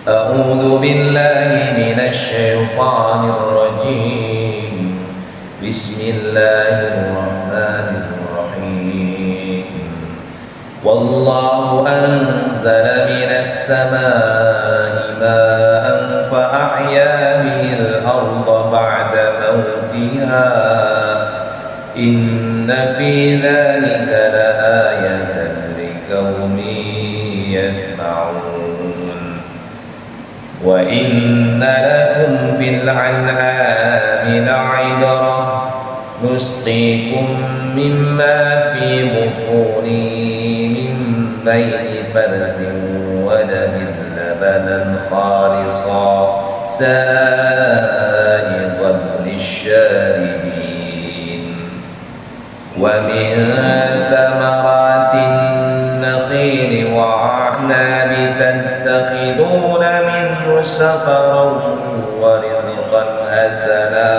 أعوذ بالله من الشيطان الرجيم. بسم الله الرحمن الرحيم. والله أنزل من السماء ماء فأحيا به الأرض بعد موتها إن في ذلك لآية لقوم يسمعون. وإن لكم في الأنعام لعبرة نسقيكم مما في بطونه من بين فرث ودم لبنا خالصا سائغا للشاربين ومن ثمرات النخيل وأعناب تتخذون منه سخرا ورزقا حسنا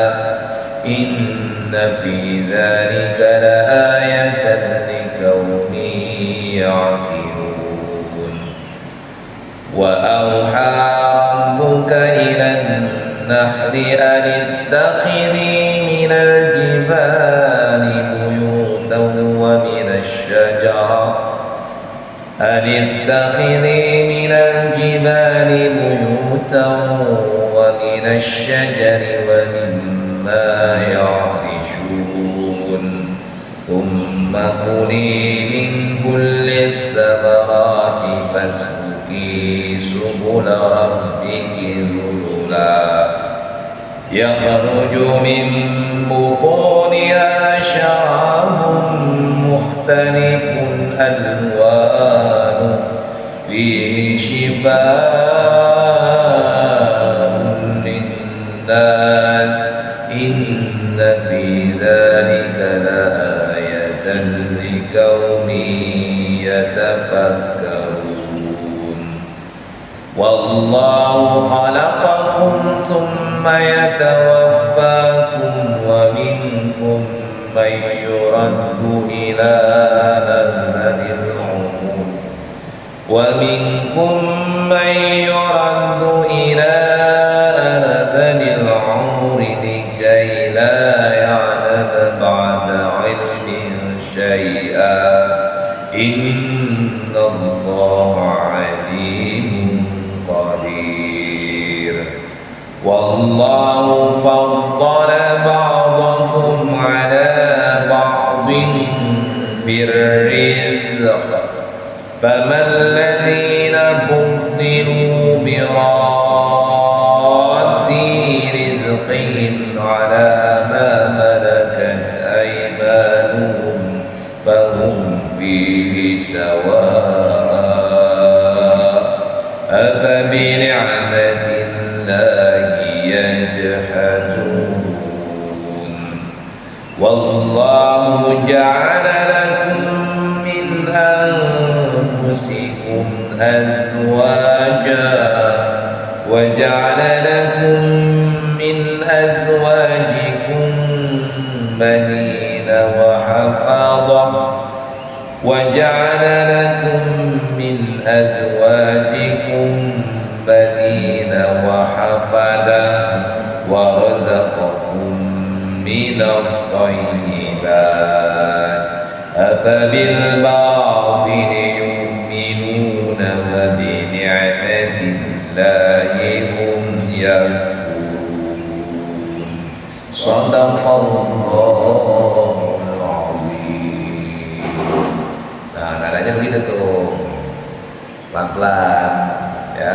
إن في ذلك لآية لقوم يعقلون. وأوحى ربك إلى النحل أن اتخذي من الجبال بيوتا ومن الشجر ومما يعرشون ثم كلي من كل الثمرات فاسلكي سبل ربك ذللا يخرج من بطونها شراب مختلف ألوانه فيه شفاء للناس إن في ذلك لآية لقوم يتفكرون. والله خلقكم ثم يتوفاكم ومنكم من يرد إلى أرذل العمر لكي لا يعلم بعد علم شيئا إن الله عليم قدير. والله فضل بعضكم على بعض في الرزق فما الذين فضلوا براد رزقهم على ما ملكت أيمانهم فهم فيه سواء أفبنعمة الله يجحدون. والله جعل لكم من أنفسكم أزواجا وجعل لكم من أزواجكم بنين وحفظة ورزقكم من الطيبات أفبالباطل يؤمنون وبنعمة الله هم يكفرون. صدق الله العظيم. Nah, nadanya begitu tuh, pelan-pelan, ya.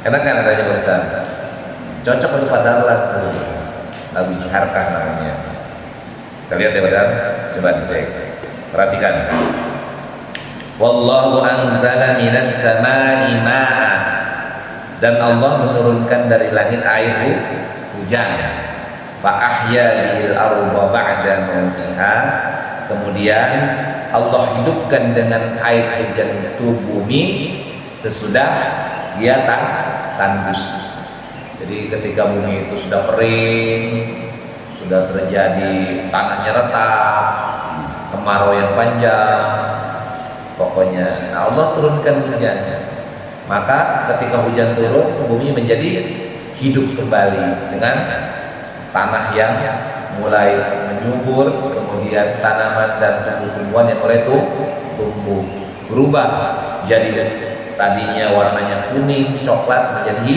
Enak kan nadanya barusan? Cocok untuk padalat tuh. Lagu Jiharkah namanya. Kita lihat ya badan, coba dicek, perhatikan. Wallahu anzala minas samai ma'a, dan Allah menurunkan dari langit air hujan. Fa ahya bil arda ba'da mautiha, kemudian Allah hidupkan dengan air hujan itu bumi sesudah dia tandus. Jadi ketika bumi itu sudah kering, sudah terjadi tanahnya retak, kemarau yang panjang, pokoknya Allah turunkan hujannya. Maka ketika hujan turun, bumi menjadi hidup kembali dengan tanah yang mulai menyubur, kemudian tanaman dan tumbuh-tumbuhan yang mulai tumbuh, berubah jadi tadinya warnanya kuning, coklat menjadi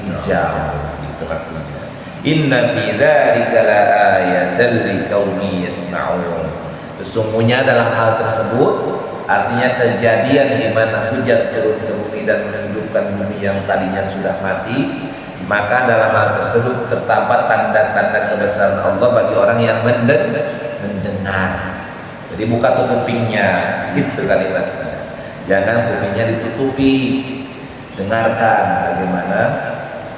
hijau. Itu maksudnya. Inna fi dzalika laayatan liqaumin yasma'un. Sesungguhnya dalam hal tersebut, artinya kejadian di mana hujan turun ke bumi dan menghidupkan bumi yang tadinya sudah mati, maka dalam hal tersebut terdapat tanda-tanda kebesaran Allah bagi orang yang mendengar. Jadi buka tutup kupingnya, gitu kalimatnya. Jangan kupingnya ditutupi. Dengarkan bagaimana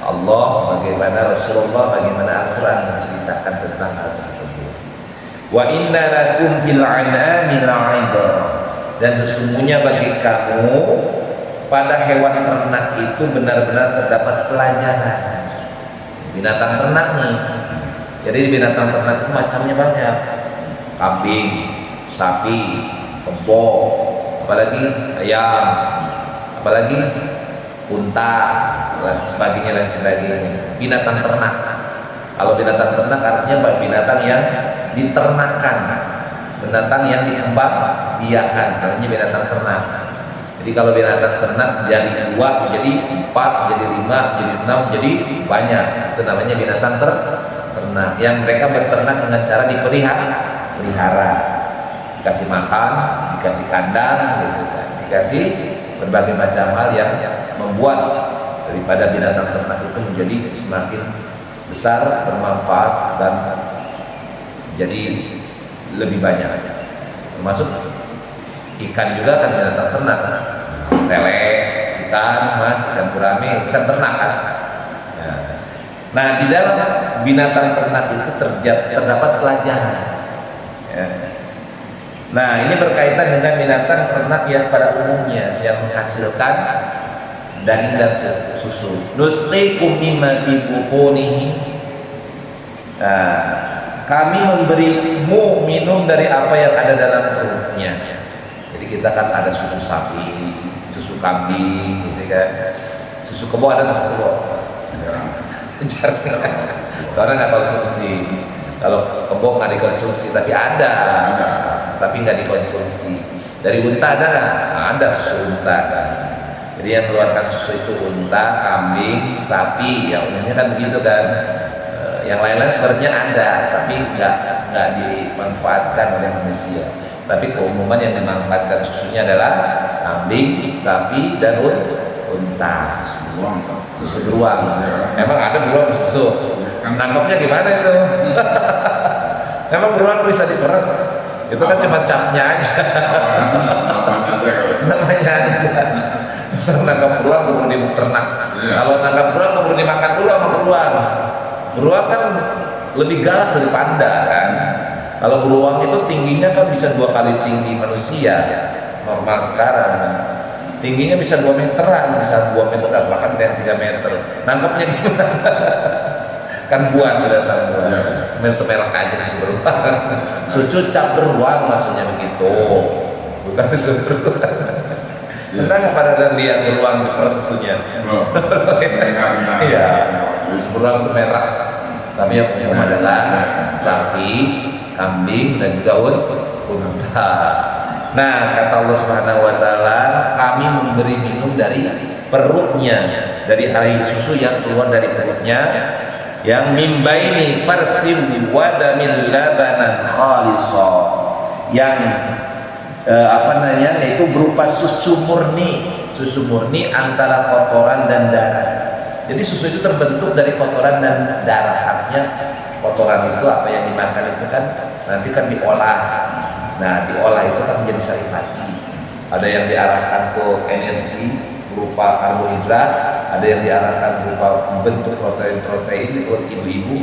Allah, bagaimana Rasulullah, bagaimana Al-Quran menceritakan tentang hal tersebut. Wa inna lakum fil an'ami la'ibrah. Dan sesungguhnya bagi kamu pada hewan ternak itu benar-benar terdapat pelajaran. Binatang ternak nih. Jadi binatang ternak itu macamnya banyak. Kambing, sapi, kebo, apalagi ayam, apalagi unta, dan sebagainya. Binatang ternak. Kalau binatang ternak artinya binatang yang diternakan, binatang yang dikembangbiakan, artinya binatang ternak. Jadi kalau binatang ternak jadi 2, jadi 4, jadi 5, jadi 6, jadi banyak. Itu namanya binatang ternak. Yang mereka berternak dengan cara dipelihara, dikasih makan, dikasih kandang, gitu kan. Dikasih berbagai macam hal yang membuat daripada binatang ternak itu menjadi semakin besar, bermanfaat, dan jadi lebih banyak. Termasuk ikan juga kan binatang ternak. Lele, ikan mas, ikan gurame, ikan ternak kan. Nah, di dalam binatang ternak itu terdapat pelajaran. Ya. Nah, ini berkaitan dengan binatang ternak yang pada umumnya yang menghasilkan daging dan susu. Nusqikum mimma fi butunihi. Nah, kami memberimu minum dari apa yang ada dalam perutnya. Jadi kita kan ada susu sapi, susu kambing, gitu kan. Susu kebo ada nggak? Susu kebo? Karena nggak konsumsi. Kalau kebo nggak dikonsumsi, tapi ada, tapi nggak dikonsumsi. Dari unta ada nggak? Ada susu unta kan. Jadi yang keluarkan susu itu unta, kambing, sapi, ya umumnya kan begitu kan. Yang lain-lain sebenarnya ada, tapi nggak dimanfaatkan oleh manusia. Tapi keumuman yang dimanfaatkan susunya adalah kambing, sapi, dan unta. Susu beruang. Emang ada beruang susu? Nangkapnya gimana itu? Emang beruang bisa diperes? Itu kan cuma capnya aja. Namanya aja. Nangkap beruang perlu diternak. Kalau nangkap beruang perlu dimakan dulu sama beruang. Beruang kan lebih galak dari panda kan. Kalau beruang itu tingginya kan bisa 2 kali tinggi manusia normal sekarang. Tingginya bisa 2 meteran, bisa 2 meter, bahkan ada yang 3 meter. Nangkapnya gimana? Kan buas sudah tahu buas. Itu merek aja susu beruang. Susu cap beruang maksudnya begitu. Bukan susu beruang. Entah nggak pada lihat beruang di susunya? Iya. Beruang itu merah, tapi yang punya adalah sapi, kambing, dan juga unta. Nah, kata Allah Subhanahu wa Ta'ala, kami memberi minum dari perutnya, dari air susu yang keluar dari perutnya, yang mimbaini farthim wadamin labanan khalisa, yang yaitu berupa susu murni antara kotoran dan darah. Jadi susu itu terbentuk dari kotoran dan darah. Artinya kotoran itu apa yang dimakan itu kan nanti kan diolah. Nah, diolah itu kan menjadi sarifati. Ada yang diarahkan ke energi berupa karbohidrat, ada yang diarahkan berupa bentuk protein buat ibu-ibu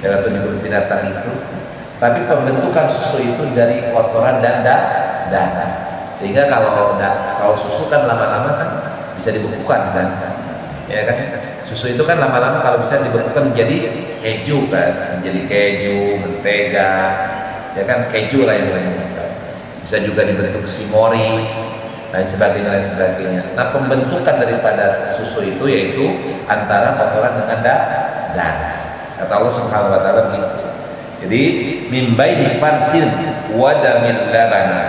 atau di binatang itu. Tapi pembentukan susu itu dari kotoran dan darah. Sehingga kalau susu kan lama-lama kan bisa dibekukan kan. Ya kan, susu itu kan lama-lama kalau bisa dibekukan menjadi keju kan, menjadi keju, mentega, ya kan, keju lah yang lain. Bisa juga dibentuk simori, lain sebagainya, lain sebagainya. Nah, pembentukan daripada susu itu yaitu antara kotoran dengan darah. Kata Allah Subhanahu wa taala begitu. Jadi min baini farsin wa damil labana,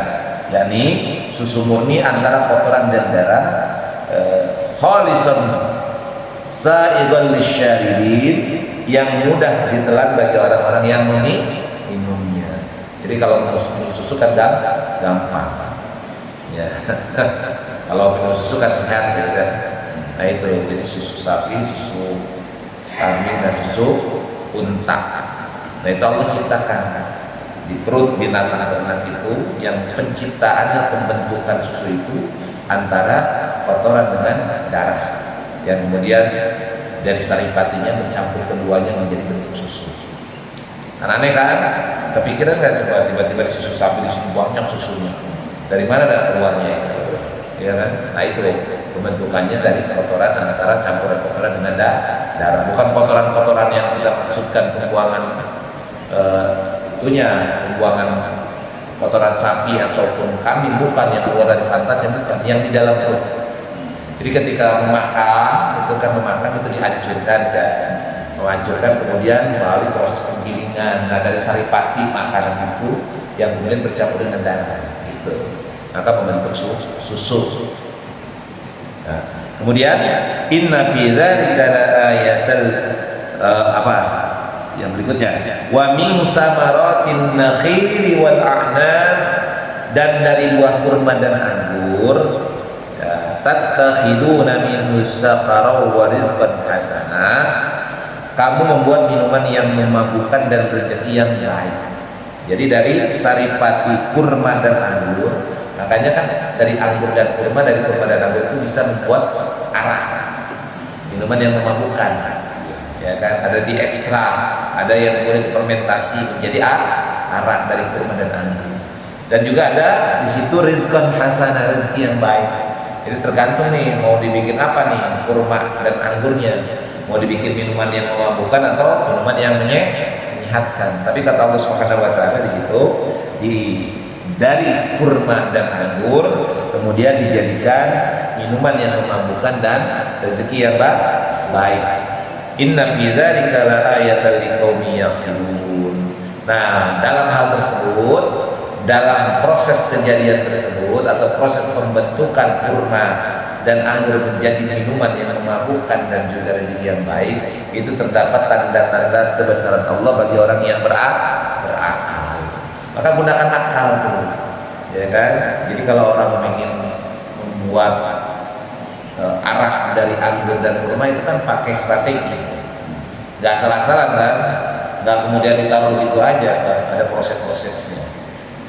yakni susu murni antara kotoran dan darah, khalisan sa'idan lisyaribin, yang mudah ditelan bagi orang-orang yang minumnya. Jadi kalau minum susu kan gampang. Ya. Kalau minum susu kan sehat gitu kan. Nah itu, jadi susu sapi, susu kambing dan susu unta. Nah itu Allah ciptakan di perut binatang ternak itu, yang penciptaannya, pembentukan susu itu antara kotoran dengan darah, yang kemudian dari saripatinya bercampur keduanya menjadi bentuk susu. Kan aneh kan? Kepikiran nggak coba tiba-tiba di susu sapi di sini banyak susunya? Dari mana ada keluarnya itu? Ya kan? Nah itu pembentukannya dari kotoran, antara campuran kotoran dengan darah. Bukan kotoran-kotoran yang kita maksudkan pembuangan pembuangan kotoran sapi ataupun kambing, bukan, yang keluar dari pantatnya, bukan, yang di dalam perut. Jadi ketika memakan itu dihancurkan kan, menghancurkan kemudian melalui proses penggilingan. Nah dari saripati makanan itu yang kemudian bercampur dengan darah gitu, maka membentuk susu. Nah, kemudian inna fi dzalika laayatal yang berikutnya, wa min samaratin nakhili wal a'nab, dan dari buah kurma dan anggur, tattakhiduna minhu sakhara wa rizqan hasana, kamu membuat minuman yang memabukkan dan rezeki yang baik. Jadi dari saripati kurma dan anggur, makanya kan dari anggur dan kurma, dari kurma dan anggur itu bisa membuat arak, minuman yang memabukkan, ya kan? Ada di ekstrak, ada yang boleh difermentasi menjadi arak dari kurma dan anggur. Dan juga ada di situ rizqan hasanah, rezeki yang baik. Jadi tergantung nih mau dibikin apa nih kurma dan anggurnya, mau dibikin minuman yang memabukkan atau minuman yang menyehatkan. Tapi kata Allah Subhanahu wa taala di situ, dari kurma dan anggur kemudian dijadikan minuman yang memabukkan dan rezeki yang baik. Inna fi dzalika laayatan liqaumin yaqilun. Nah, dalam hal tersebut, dalam proses kejadian tersebut atau proses pembentukan kurma dan anggur menjadi minuman yang memabukkan dan juga rezeki yang baik, itu terdapat tanda-tanda kebesaran Allah bagi orang yang berakal. Maka gunakan akal tuh, ya kan? Jadi kalau orang ingin membuat arak dari anggur dan kurma itu kan pakai strategi, nggak salah-salah kan? Nggak kemudian ditaruh begitu aja, kan? Ada proses-prosesnya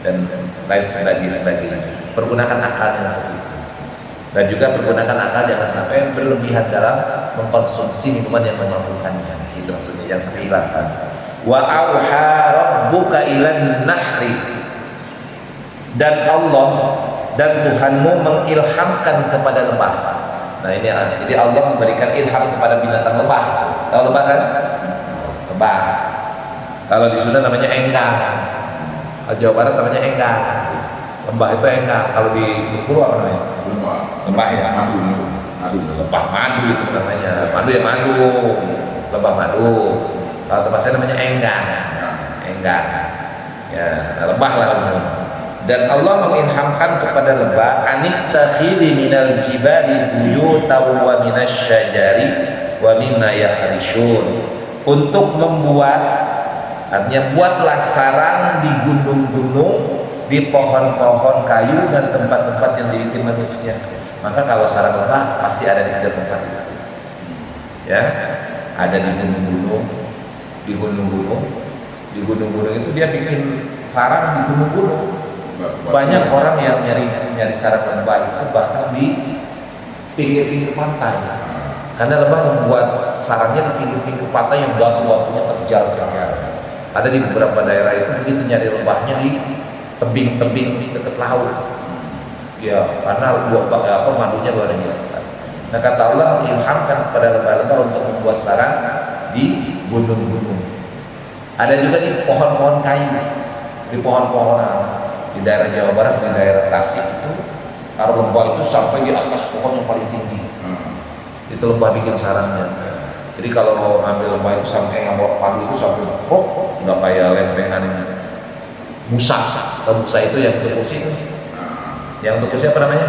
dan lain sebagainya. Pergunakan akalnya untuk itu, dan juga pergunakan akal jangan sampai berlebihan dalam mengkonsumsi minuman yang memabukkannya. Itu maksudnya, jangan sampai hilangkan. Wa auha rabbuka ilan nahri, dan Allah dan Tuhanmu mengilhamkan kepada lebah. Nah ini, jadi Allah memberikan ilham kepada binatang lebah. Tahu lebah kan? Lebah. Kalau di Sunda namanya enggang. Jawa Barat namanya enggang. Lebah itu enggang. Kalau di Bengkulu apa namanya? Lebah ya. Madu. Lebah madu itu namanya. Madu ya madu. Lebah madu. Kalau tempat saya namanya enggang. Enggang. Ya, lebah lah umum. Dan Allah mengilhamkan kepada lebah, anittakhidhi minal jibali buyutan wa minasyajari wa mimma yahrishun, untuk membuat, artinya buatlah sarang di gunung-gunung, di pohon-pohon kayu dan tempat-tempat yang dibikin manusia. Maka kalau sarang lebah pasti ada di tempat itu. Ya, ada di gunung-gunung, di gunung-gunung itu dia bikin sarang di gunung-gunung. Banyak orang yang nyari sarang lebah itu bahkan di pinggir-pinggir pantai, karena lebah membuat sarangnya di pinggir-pinggir pantai yang batu-batunya terjal. Ada di beberapa daerah itu begitu nyari lebahnya di tebing-tebing dekat laut. Ya, karena madunya luar biasa. Nah kata Allah mengilhamkan kepada lebah-lebah untuk membuat sarang di gunung-gunung. Ada juga di pohon-pohon kayu, di pohon-pohonan. Di daerah Jawa Barat, di daerah Tasik itu Karena lebah itu sampai di atas pohon yang paling tinggi. Itu lebah bikin sarangnya. Jadi kalau mau ambil lebah itu sampai ngambil pagi itu sampai udah kayak lempengan ini. Busa. Atau busa itu yang untuk kursi itu. Yang untuk kursi apa namanya?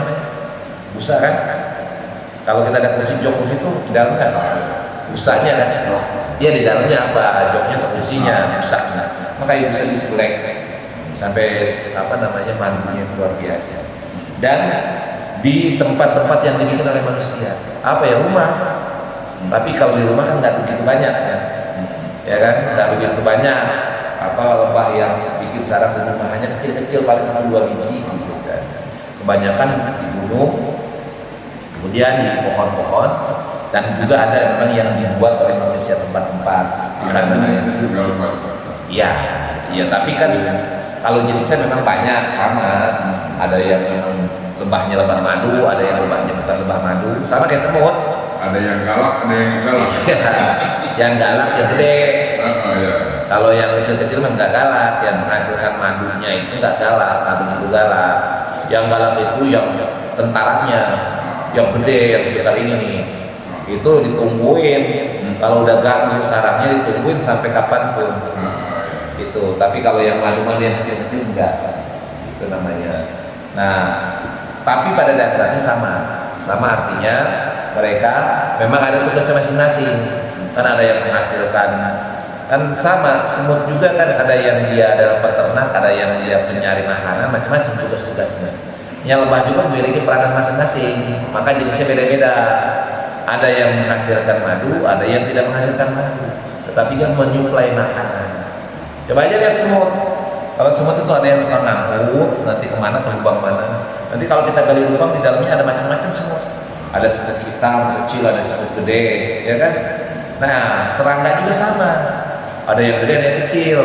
Busa kan? Kalau kita ada kursi, jok kursi itu di dalamnya apa? Busanya kan? Iya, di dalamnya apa? Joknya atau kursinya, busanya. Makanya bisa disebelek sampai apa namanya, mandinya luar biasa. Dan di tempat-tempat yang dibikin oleh manusia, apa ya, rumah. Tapi kalau di rumah kan nggak begitu banyak kan? Ya kan? Nggak begitu banyak apa lebah yang bikin sarang di rumah, hanya kecil-kecil, paling 1-2 biji gitu kan. Kebanyakan di gunung, kemudian di pohon-pohon, dan juga ada memang yang dibuat oleh manusia tempat-tempat. Iya, iya. Tapi kan kalau jenisnya memang banyak sama. Ada yang lebahnya lebah madu, ada yang lebahnya bukan lebah madu, sama kayak semut. Ada yang galak, ada yang galak. Yang galak yang gede. Ya. Kalau yang kecil-kecil memang nggak galak, yang menghasilkan madunya itu nggak galak, madunya itu galak. Yang galak itu yang tentaranya, yang gede, yang sebesar ini nih. Itu ditungguin. Kalau udah ganggu sarangnya ditungguin sampai kapanpun. Gitu. Tapi kalau yang madu-madu yang kecil-kecil enggak. Itu namanya. Nah, tapi pada dasarnya sama artinya mereka memang ada tugasnya masing-masing. Kan ada yang menghasilkan, kan sama semut juga kan, ada yang dia adalah peternak, ada yang dia penyari makanan, macam-macam tugas-tugasnya. Yang lebah juga memiliki peranan masing-masing, maka jenisnya beda-beda. Ada yang menghasilkan madu, ada yang tidak menghasilkan madu, tetapi kan menyuplai makanan. Coba aja lihat semut. Kalau semut itu ada yang tukang ngangkut, nanti kemana, ke lubang mana. Nanti kalau kita gali lubang, di dalamnya ada macam-macam semut. Ada semut hitam, kecil, ada semut gede, ya kan? Nah, serangga juga sama. Ada yang gede, ada yang kecil.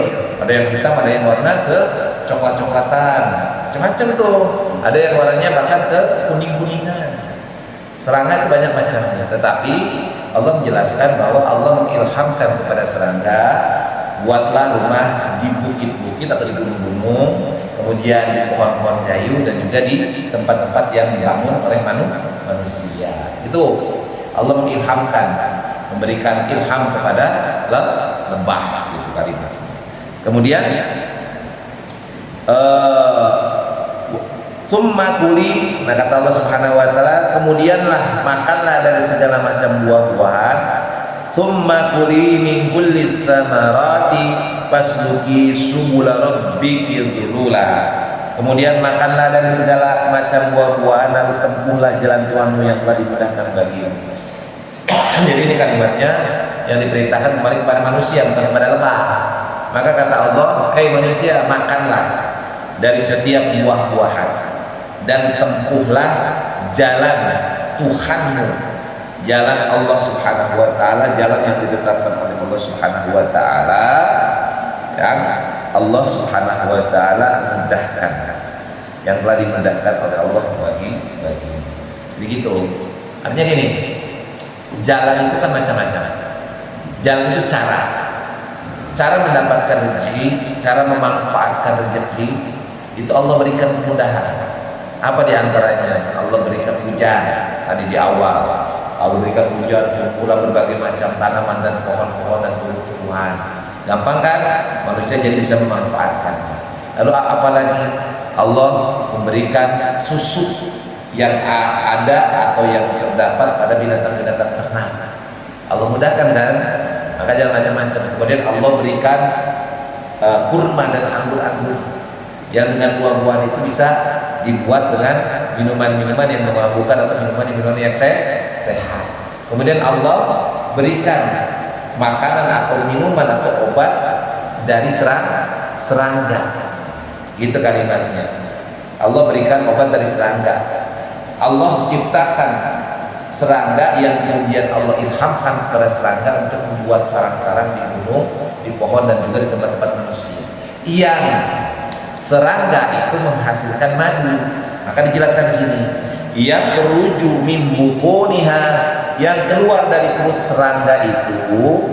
Ada yang hitam, ada yang warna ke coklat-coklatan. Macam-macam tuh. Ada yang warnanya bahkan ke kuning-kuningan. Serangga itu banyak macamnya. Tetapi Allah menjelaskan bahwa Allah mengilhamkan kepada serangga, buatlah rumah di bukit-bukit atau di gunung-gunung, kemudian di pohon-pohon kayu, dan juga di tempat-tempat yang dibangun oleh manusia. Itu Allah mengilhamkan, memberikan ilham kepada lebah, gitu kalimat. Kemudian summa kuli, nah kata Allah Subhanahu wa taala, kemudianlah makanlah dari segala macam buah-buahan. Summa kuli min kulli tsamarati fasluki subula rabbiki dzulula. Kemudian makanlah dari segala macam buah-buahan, lalu tempuhlah jalan Tuhanmu yang telah dimudahkan bagimu. Jadi ini kalimatnya yang diperintahkan kembali kepada manusia, bukan kepada lebah. Maka kata Allah, hai manusia, makanlah dari setiap buah-buahan dan tempuhlah jalan Tuhanmu, jalan Allah Subhanahu wa taala, jalan yang ditetapkan oleh Allah Subhanahu wa taala, yang Allah Subhanahu wa taala mudahkan, yang telah dimudahkan oleh Allah bagi. Begitu. Artinya gini, jalan itu kan macam-macam. Jalan itu cara mendapatkan rezeki, cara memanfaatkan rezeki, itu Allah berikan kemudahan. Apa diantaranya? Allah berikan hujan tadi di awal. Allah berikan hujan, pula berbagai macam tanaman dan pohon-pohon dan tumbuh-tumbuhan. Gampang kan? Manusia jadi bisa memanfaatkan. Lalu apalagi? Allah memberikan susu yang ada atau yang terdapat pada binatang-binatang ternak. Allah mudahkan kan? Maka jangan macam-macam. Kemudian Allah berikan kurma dan anggur-anggur yang dengan buah-buahan itu bisa dibuat dengan minuman-minuman yang memabukkan atau minuman-minuman yang sehat. Kemudian Allah berikan makanan atau minuman atau obat dari serangga. Gitu kalimatnya. Allah berikan obat dari serangga. Allah ciptakan serangga yang kemudian Allah ilhamkan kepada serangga untuk membuat sarang-sarang di gunung, di pohon, dan juga di tempat-tempat manusia. Yang serangga itu menghasilkan madu. Maka dijelaskan di sini, yakhruju min butuniha, yang keluar dari perut serangga itu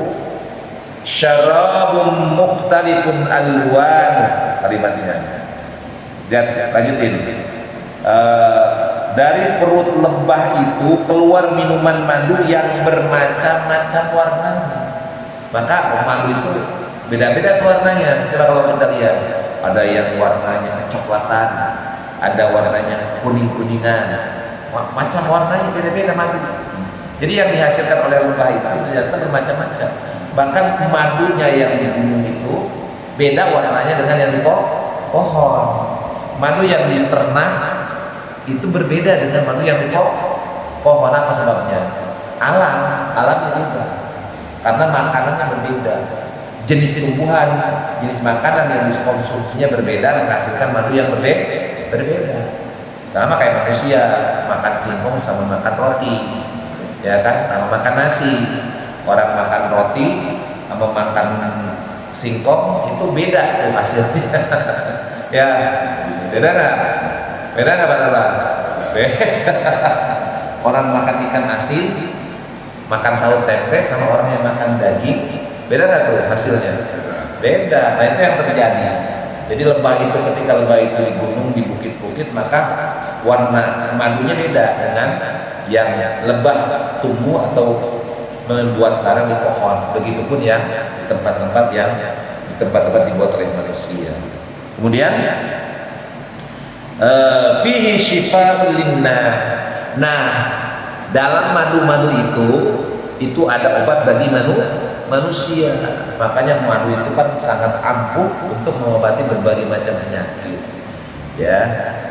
syarabun mukhtalifun alwan, kalimatnya. Lihat, lanjutin. dari perut lebah itu keluar minuman madu yang bermacam-macam warnanya. Maka madu itu beda-beda tuh warnanya. Coba kalau kita lihat, ada yang warnanya kecoklatan, ada warnanya kuning-kuningan, macam warnanya beda-beda madu. Jadi yang dihasilkan oleh lebah itu ternyata bermacam-macam. Bahkan madunya yang di gunung itu beda warnanya dengan yang di pohon. Madu yang di ternak itu berbeda dengan madu yang di pohon. Apa sebabnya? Alamnya beda. Karena makanannya berbeda. Jenis tumbuhan, jenis makanan yang dikonsumsinya berbeda menghasilkan madu yang berbeda. Sama kayak manusia, makan singkong sama makan roti. Ya kan, sama makan nasi. Orang makan roti sama makan singkong itu beda tuh hasilnya. Ya, beda nggak? Beda nggak Pak Tata? Beda. Orang makan ikan asin, makan tahu tempe sama orang yang makan daging, beda nggak tuh hasilnya? Beda. Nah itu yang terjadi. Jadi lebah itu ketika lebah itu di gunung, di bukit-bukit, maka warna madunya beda dengan yang lebah tumbuh atau membuat sarang di pohon. Begitupun yang di tempat-tempat dibuat oleh manusia. Kemudian fihi syifa'un linnas. Nah, dalam madu-madu itu ada obat bagi manusia. Makanya madu itu kan sangat ampuh untuk mengobati berbagai macam penyakit. Ya,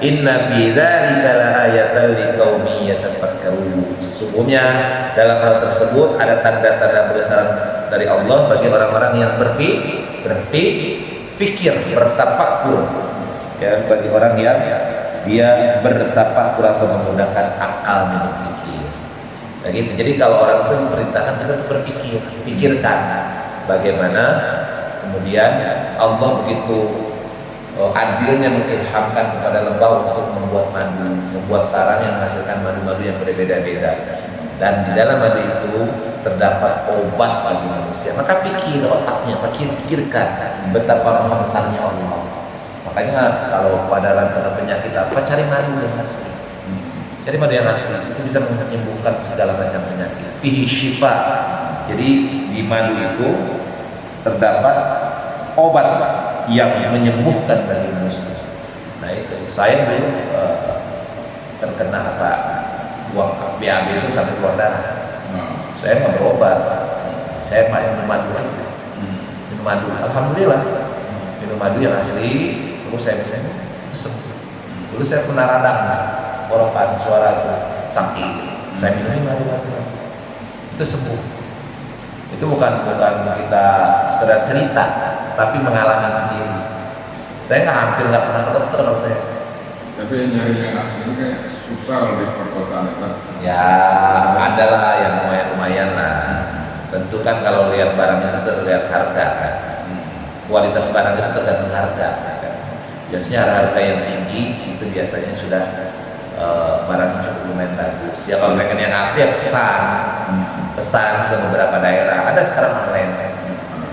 inna fi dzalika laayatan liqaumin yatafakkarun. Sesungguhnya dalam hal tersebut ada tanda-tanda besaran dari Allah bagi orang-orang yang berpikir, bertafakkur. Ya, bagi orang yang dia bertafakkur atau menggunakan akalnya berpikir. Nah, gitu. Jadi kalau orang itu memerintahkan kita untuk berpikir, pikirkan bagaimana kemudian Allah begitu adilnya mengilhamkan kepada lebah untuk membuat madu, membuat sarang yang menghasilkan madu-madu yang berbeda-beda. Dan di dalam madu itu terdapat obat bagi manusia. Maka pikir otaknya, pikirkan betapa maha besarnya Allah. Makanya kalau pada kena penyakit apa, cari madu yang asli. Cari madu yang asli itu bisa menyembuhkan segala macam penyakit. Fihi syifa. Jadi di madu itu terdapat obat yang menyembuhkan bagi manusia. Nah itu saya dulu terkena buang BAB itu sampai keluar darah. Saya nggak berobat, saya minum madu aja. Minum madu, alhamdulillah. Minum madu yang asli, terus saya bisa itu sembuh. Dulu saya pernah radang, borokan suara itu sakit. Saya minum madu itu sembuh. Itu bukan kita sekedar cerita, tapi mengalami sendiri. Saya hampir nggak pernah ke dokter kalau saya. Tapi nyari yang asli ini kayak susah di perkotaan itu. Ya, adalah yang lumayan lah. Tentu kan kalau lihat barang itu terlihat harga kan. Kualitas barang itu tergantung harga. Kan? Biasanya harga yang tinggi itu biasanya sudah barang cukup lumayan bagus. Ya kalau mereka yang asli ya pesan ke beberapa daerah. Ada sekarang online.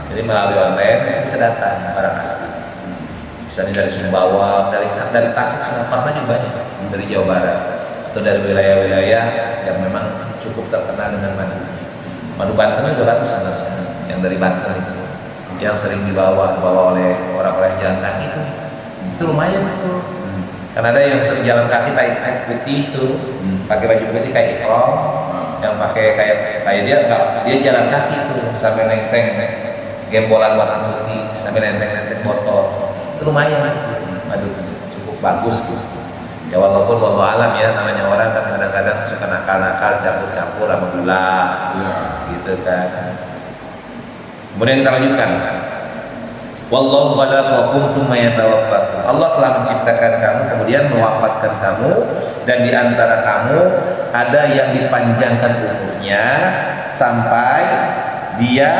Jadi melalui online itu bisa datang barang asli. Misalnya dari Sumbawa, dari Tasik, Singapura juga banyak, dari Jawa Barat atau dari wilayah-wilayah yang memang cukup terkenal dengan madu. Madu Banten juga bagus sebenarnya, yang dari Banten itu, yang sering dibawa oleh orang-orang jalan kaki itu lumayan itu. Kan ada yang sering jalan kaki pakai putih tuh, pakai baju putih kayak ikhram, yang pakai kayak dia jalan kaki tuh sampai nenteng gembolan warna putih, sampai nenteng botol. Itu lumayan madu cukup bagus gitu. Ya walaupun wallahu alam ya, namanya orang kan kadang-kadang suka nakal-nakal campur-campur sama gula gitu kan. Kemudian kita lanjutkan, wallahu khalaqakum tsumma yatawaffakum. Allah telah menciptakan kamu kemudian mewafatkan kamu, dan di antara kamu ada yang dipanjangkan umurnya sampai dia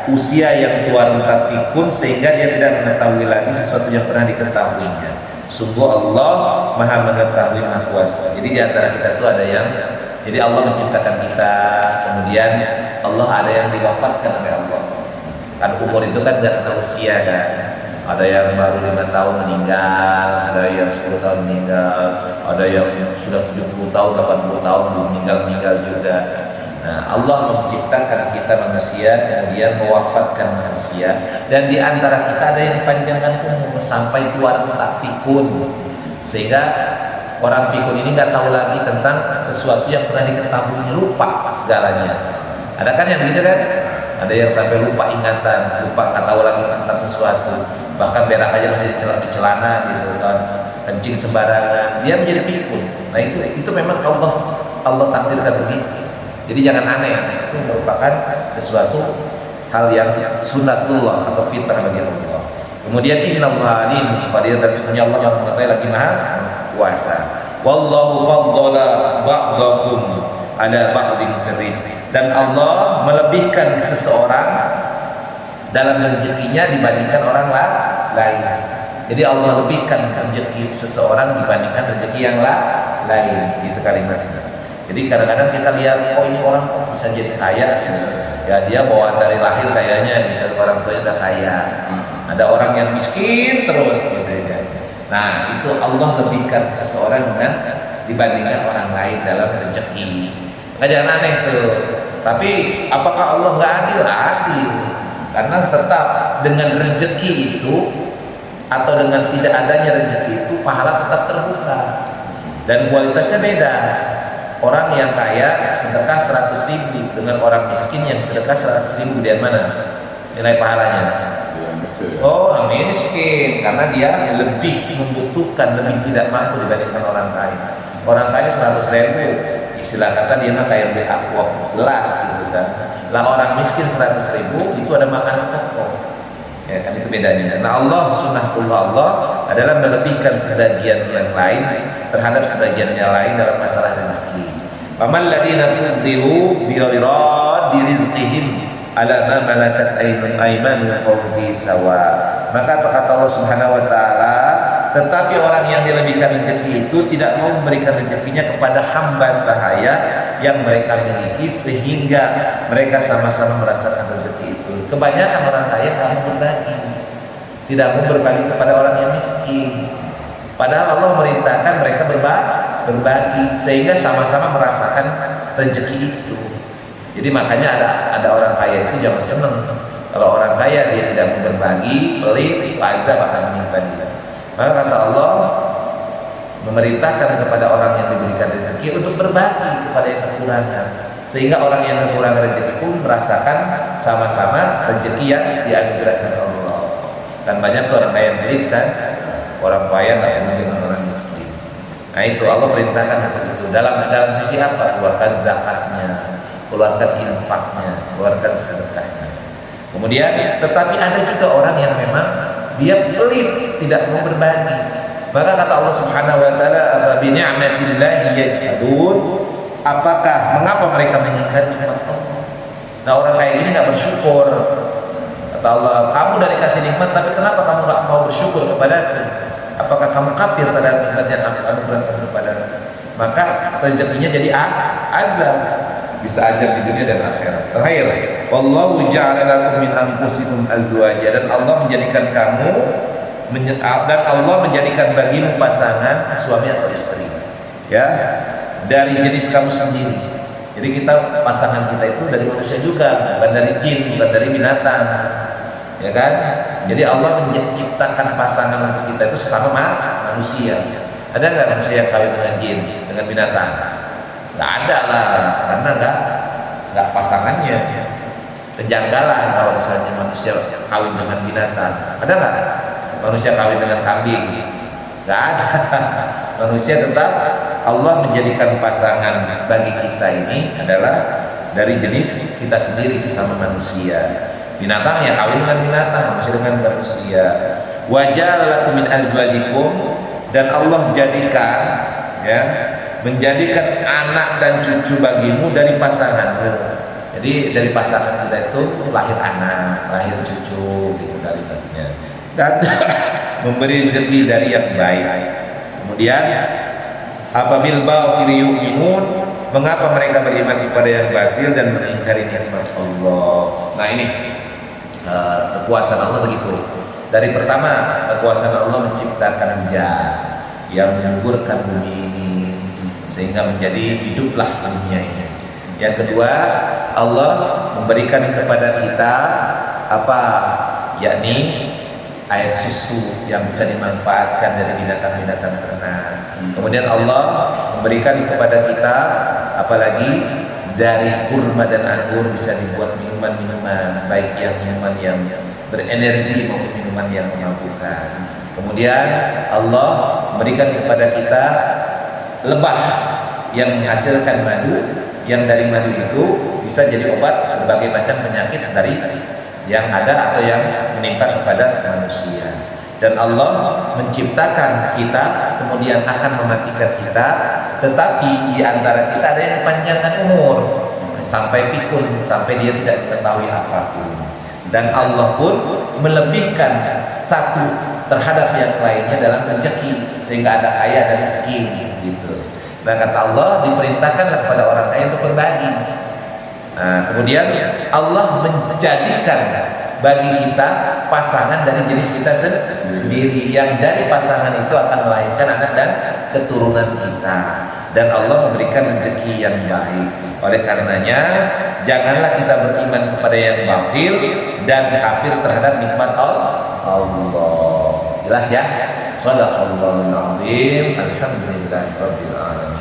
usia yang tua renta pikun sehingga dia tidak mengetahui lagi sesuatu yang pernah diketahuinya. Sungguh Allah Maha mengetahui, Maha kuasa. Jadi di antara kita itu ada yang, jadi Allah menciptakan kita, kemudian Allah ada yang diwafatkan oleh Allah. Kan umur itu kan gak kenal usia kan. Ada yang baru 5 tahun meninggal, ada yang 10 tahun meninggal, ada yang sudah 70 tahun, 80 tahun belum meninggal juga. Nah, Allah menciptakan kita manusia, kemudian mewafatkan manusia, dan di antara kita ada yang panjangkan umur sampai tua tak pikun, sehingga orang pikun ini nggak tahu lagi tentang sesuatu yang pernah diketahui, lupa segalanya. Ada kan yang begitu kan? Ada yang sampai lupa ingatan, lupa nggak tahu lagi tentang sesuatu, bahkan berak aja masih di celana gitu kan, kencing sembarangan, dia menjadi pikun. Nah itu memang Allah takdirkan begitu. Jadi jangan aneh, itu merupakan sesuatu hal yang sunatullah atau fitrah bagi Allah. Kemudian innallaha alim qadir, dan sebenarnya Allah yang mengetahui lagi maha kuasa. Wallahu faddala ba'dakum ala ba'din fil rizq, dan Allah melebihkan seseorang dalam rezekinya dibandingkan orang lain. Jadi Allah lebihkan rezeki seseorang dibandingkan rezeki yang lain, gitu kalimatnya. Jadi kadang-kadang kita lihat, oh ini orang kok bisa jadi kaya sih, ya dia bawaan dari lahir kayaknya gitu, orang tuanya udah kaya. Ada orang yang miskin terus gitu ya. Nah itu Allah lebihkan seseorang dengan dibandingkan orang lain dalam rezeki. Nggak, jangan aneh tuh. Tapi apakah Allah nggak adil? Adil. Karena tetap dengan rezeki itu atau dengan tidak adanya rezeki itu pahala tetap terbuka dan kualitasnya beda. Orang yang kaya sedekah 100.000 dengan orang miskin yang sedekah 100.000, dia mana nilai pahalanya? Oh, orang miskin karena dia lebih membutuhkan, lebih tidak mampu dibandingkan orang kaya. Orang kaya 100.000, istilah kata dia mah kayak beli aqua gelas gitu kan. Lah orang miskin 100.000 itu ada makanan pokok. Ya kan, itu bedanya. Nah Allah, sunnahullah Allah adalah melebihkan sebagian yang lain terhadap sebagian yang lain dalam masalah rezeki. Faman ladina fudhilu bi ghairi rizqihim ala ma malakat aymanuhum fi sawa. Maka kata Allah Subhanahu wa taala, tetapi orang yang dilebihkan rezeki itu tidak mau memberikan rezekinya kepada hamba sahaya yang mereka miliki sehingga mereka sama-sama merasakan rezeki itu. Kebanyakan orang kaya nggak mau berbagi, tidak mau berbagi kepada orang yang miskin. Padahal Allah merintahkan mereka berbagi sehingga sama-sama merasakan rezeki itu. Jadi makanya ada orang kaya itu jangan senang. Kalau orang kaya dia tidak mau berbagi, pelit, azab akan menimpa dia. Maka kata Allah memerintahkan kepada orang yang diberikan rezeki untuk berbagi kepada yang kekurangan, sehingga orang yang kekurangan rezeki pun merasakan sama-sama rezeki yang dianugerahkan Allah. Dan banyak orang kaya yang pelit kan, orang kaya nggak peduli dengan orang miskin. Nah itu Allah perintahkan untuk itu. Dalam sisi apa? Keluarkan zakatnya, keluarkan infaknya, keluarkan sedekahnya. Kemudian, tetapi ada juga orang yang memang dia pelit, tidak mau berbagi. Maka kata Allah Subhanahu wa taala, "Bi ni'matillahi yajhadun." Apakah mengapa mereka mengingkari nikmat Allah? Nah, orang kayak gini nggak bersyukur. Kata Allah, "Kamu udah dikasih nikmat, tapi kenapa kamu nggak mau bersyukur kepadaku? Apakah kamu kafir terhadap nikmat yang aku anugerahkan kepadamu?" Maka rezekinya jadi azab. Bisa azab di dunia dan akhirat. Terakhir, wallahu ja'ala lakum min anfusikum azwaja, dan Allah menjadikan kamu dan Allah menjadikan bagimu pasangan suami atau istri, ya, dari jenis kamu sendiri. Jadi kita pasangan kita itu dari manusia juga, bukan dari jin, bukan dari binatang, ya kan? Jadi Allah menciptakan pasangan untuk kita itu sesama manusia. Ada nggak manusia yang kawin dengan jin, dengan binatang? Nggak ada lah, karena nggak pasangannya. Kejanggalan kalau misalnya manusia kawin dengan binatang. Ada nggak manusia kawin dengan kambing? Nggak ada. Manusia tetap Allah menjadikan pasangan bagi kita ini adalah dari jenis kita sendiri, sesama manusia. Binatang ya kawin dengan binatang, manusia dengan manusia. Wa ja'ala lakum min azwajikum, dan Allah jadikan, ya, menjadikan anak dan cucu bagimu dari pasanganmu. Jadi dari pasangan kita itu lahir anak, lahir cucu, gitu kalimatnya. Dan memberi rezeki dari yang baik. Kemudian apabil batil yu'minun, mengapa mereka beriman kepada yang batil dan mengingkari nikmat Allah. Nah ini kekuasaan Allah begitu. Dari pertama, kekuasaan Allah menciptakan hujan yang menyuburkan bumi ini sehingga menjadi hiduplah dunia ini. Yang kedua, Allah memberikan kepada kita apa? Yakni air susu yang bisa dimanfaatkan dari binatang-binatang ternak. Kemudian Allah memberikan kepada kita apalagi dari kurma dan anggur bisa dibuat minuman-minuman, baik yang minuman yang berenergi maupun minuman yang memabukkan. Kemudian Allah memberikan kepada kita lebah yang menghasilkan madu, yang dari madu itu bisa jadi obat berbagai macam penyakit dari yang ada atau yang menimpa kepada manusia. Dan Allah menciptakan kita kemudian akan mematikan kita, tetapi di antara kita ada yang dipanjangkan umur sampai pikun, sampai dia tidak mengetahui apapun. Dan Allah pun melebihkan satu terhadap yang lainnya dalam rezeki, sehingga ada kaya dan miskin gitu. Nah, kata Allah, diperintahkanlah kepada orang kaya untuk berbagi. Nah, kemudian Allah menjadikan bagi kita pasangan dari jenis kita sendiri, yang dari pasangan itu akan melahirkan anak dan keturunan kita. Dan Allah memberikan rezeki yang baik. Oleh karenanya, janganlah kita beriman kepada yang batil dan kafir terhadap nikmat Allah. Jelas ya? Shadaqallahul azim. Alhamdulillahirabbil alamin.